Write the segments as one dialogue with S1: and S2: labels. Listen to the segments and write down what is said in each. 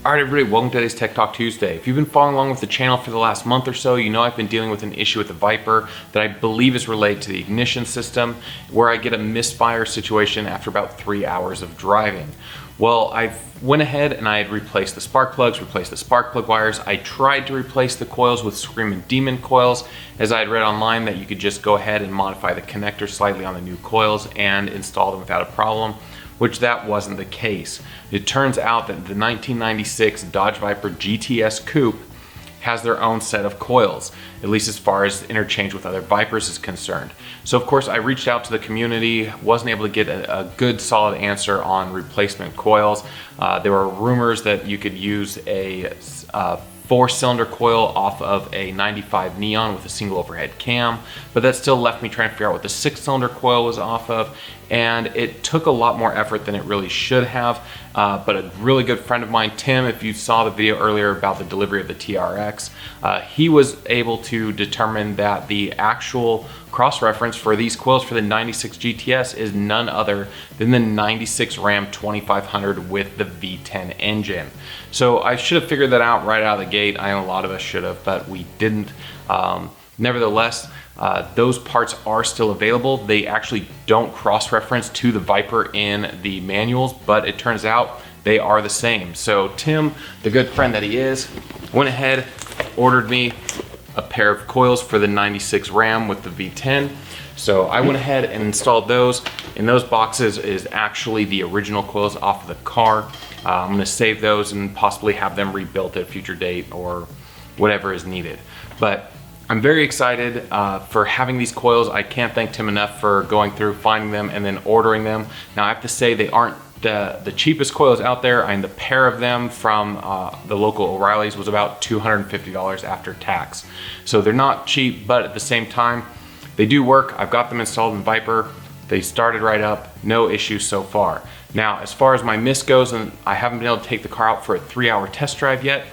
S1: Alright everybody, welcome to today's Tech Talk Tuesday. If you've been following along with the channel for the last month or so, you know I've been dealing with an issue with the Viper that I believe is related to the ignition system, where I get a misfire situation after about 3 hours of driving. Well, I went ahead and I had replaced the spark plugs, replaced the spark plug wires. I tried to replace the coils with Screamin' Demon coils, as I had read online that you could just go ahead and modify the connector slightly on the new coils and install them without a problem, which that wasn't the case. It turns out that the 1996 Dodge Viper GTS Coupe has their own set of coils, at least as far as interchange with other Vipers is concerned. So of course I reached out to the community, wasn't able to get a good solid answer on replacement coils. There were rumors that you could use a 4-cylinder coil off of a 95 Neon with a single overhead cam, but that still left me trying to figure out what the 6-cylinder coil was off of, and it took a lot more effort than it really should have. But a really good friend of mine, Tim, if you saw the video earlier about the delivery of the TRX, he was able to determine that the actual cross-reference for these coils for the 96 GTS is none other than the 96 Ram 2500 with the V10 engine. So I should have figured that out right out of the gate. I know a lot of us should have, but we didn't. Nevertheless, those parts are still available. They actually don't cross-reference to the Viper in the manuals, but it turns out they are the same. So Tim, the good friend that he is, went ahead, ordered me a pair of coils for the 96 Ram with the V10. So I went ahead and installed those. In those boxes is actually the original coils off of the car. I'm gonna save those and possibly have them rebuilt at a future date or whatever is needed. But I'm very excited for having these coils. I can't thank Tim enough for going through, finding them, and then ordering them. Now I have to say they aren't the cheapest coils out there. I mean, the pair of them from the local O'Reilly's was about $250 after tax. So they're not cheap, but at the same time, they do work. I've got them installed in Viper. They started right up, no issues so far. Now, as far as my miss goes, and I haven't been able to take the car out for a 3-hour test drive yet,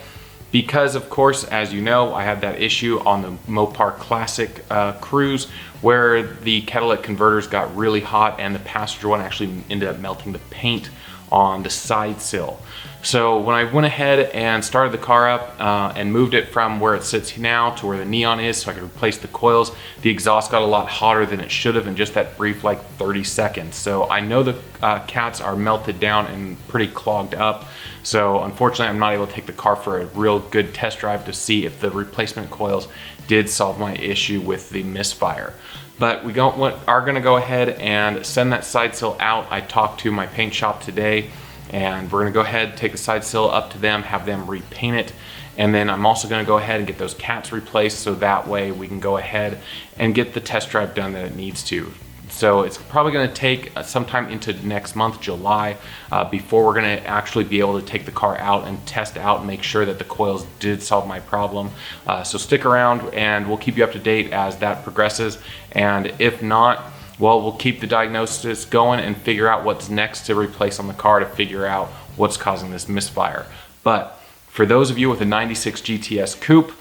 S1: because of course, as you know, I had that issue on the Mopar Classic Cruise where the catalytic converters got really hot and the passenger one actually ended up melting the paint on the side sill. So when I went ahead and started the car up and moved it from where it sits now to where the Neon is so I could replace the coils, the exhaust got a lot hotter than it should have in just that brief like 30 seconds. So I know the cats are melted down and pretty clogged up. So unfortunately I'm not able to take the car for a real good test drive to see if the replacement coils did solve my issue with the misfire. But we are gonna go ahead and send that side sill out. I talked to my paint shop today and we're gonna go ahead, take the side sill up to them, have them repaint it. And then I'm also gonna go ahead and get those cats replaced so that way we can go ahead and get the test drive done that it needs to. So it's probably gonna take sometime into next month, July, before we're gonna actually be able to take the car out and test out and make sure that the coils did solve my problem. So stick around and we'll keep you up to date as that progresses. And if not, well, we'll keep the diagnosis going and figure out what's next to replace on the car to figure out what's causing this misfire. But for those of you with a 96 GTS Coupe,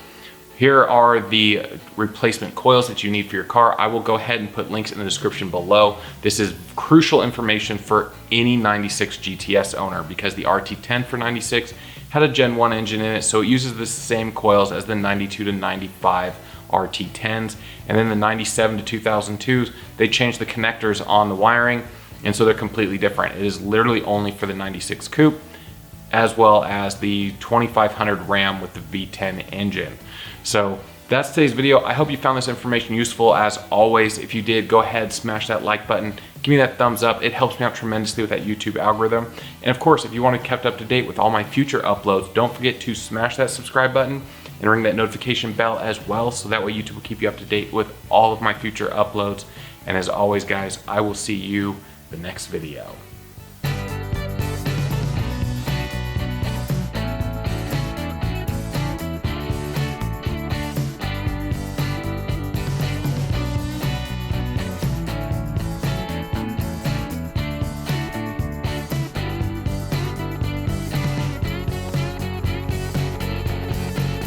S1: here are the replacement coils that you need for your car. I will go ahead and put links in the description below. This is crucial information for any 96 GTS owner because the RT10 for 96 had a Gen 1 engine in it, so it uses the same coils as the 92 to 95 RT10s. And then the 97 to 2002s, they changed the connectors on the wiring, and so they're completely different. It is literally only for the 96 Coupe, as well as the 2500 Ram with the V10 engine. So that's today's video. I hope you found this information useful. As always, if you did, go ahead, smash that like button, give me that thumbs up. It helps me out tremendously with that YouTube algorithm. And of course, if you want to be kept up to date with all my future uploads, don't forget to smash that subscribe button and ring that notification bell as well, so that way YouTube will keep you up to date with all of my future uploads. And as always, guys, I will see you the next video.